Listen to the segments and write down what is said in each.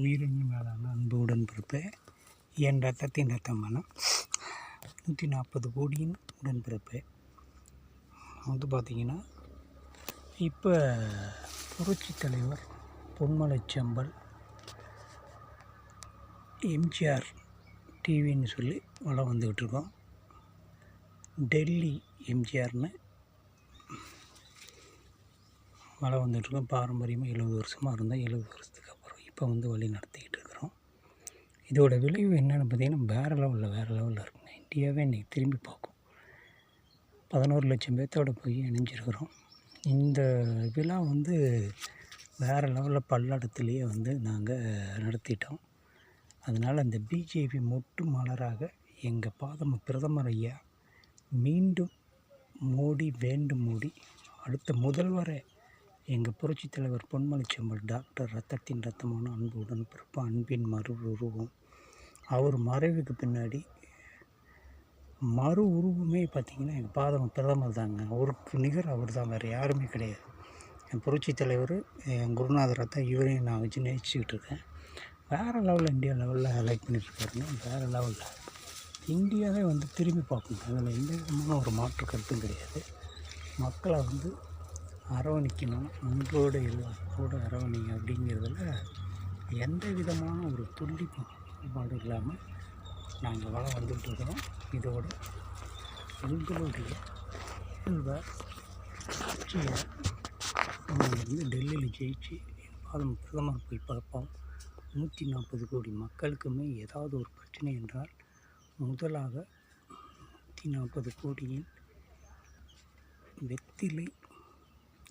உயிரின் மேலான அன்பு உடன்பிறப்பு, என் ரத்தத்தின் ரத்தமான 140 கோடியின் உடன்பிறப்பு வந்து பார்த்திங்கன்னா, இப்போ புரட்சி தலைவர் பொன்மலைச்செம்மல் எம்ஜிஆர் டிவின்னு சொல்லி வளம் வந்துக்கிட்டுருக்கோம். டெல்லி எம்ஜிஆர்னு வளம் வந்துட்டுருக்கோம். பாரம்பரியமாக 70 வருஷமாக இருந்தால் 70 வருஷத்துக்கு அப்புறம் இப்போ வந்து வழி நடத்திக்கிட்டு இருக்கிறோம். இதோட விளைவு என்னென்னு பார்த்திங்கன்னா, வேறு லெவலில் இருக்குங்க. இந்தியாவே இன்றைக்கி திரும்பி பார்க்கும். 11 லட்சம் பேர்த்தோடு போய் இணைஞ்சிருக்கிறோம். இந்த விழா வந்து வேறு லெவலில் பல்லடத்துலேயே வந்து நாங்கள் நடத்திட்டோம். அதனால் அந்த பிஜேபி மொட்டு மலராக எங்கள் பிரதமர் ஐயா மீண்டும் மோடி வேண்டும் மோடி அடுத்த முதல்வரை எங்கள் புரட்சித் தலைவர் பொன்மலைச்செம்மல் டாக்டர் ரத்தத்தின் ரத்தமான அன்பு உடன்பிறப்பு, அன்பின் மறு உருவம். அவர் மறைவுக்கு பின்னாடி மறு உருவமே பார்த்திங்கன்னா எங்கள் பிரதமர் தாங்க. அவருக்கு நிகர் அவர் தான், வேறு யாருமே கிடையாது. என் புரட்சித் தலைவர், என் குருநாதரை தான் இவரையும் நான் வச்சு நேசிச்சுக்கிட்டு இருக்கேன். வேறு லெவலில் இந்தியா லெவலில் லைக் பண்ணிட்டுருக்காருங்க. வேறு லெவலில் இந்தியாவே வந்து திரும்பி பார்க்கணும். அதில் எந்த விதமான ஒரு மாற்று கருத்தும் கிடையாது. மக்களை வந்து அரவணைக்கணும், அன்போடு அன்போடு அரவணைங்க அப்படிங்கிறதுல எந்த விதமான ஒரு துண்டிப்பாடு இல்லாமல் நாங்கள் வளம் வந்துகிட்டு இருக்கிறோம். இதோட உங்களுடைய ஆட்சியை நாங்கள் வந்து டெல்லியில் ஜெயிச்சு பிரதமர் போய் பார்ப்போம். 140 கோடி மக்களுக்குமே ஏதாவது ஒரு பிரச்சனை என்றால் முதலாக 140 கோடியின் வெற்றிலை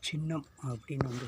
சின்னம் அப்படின்னு வந்து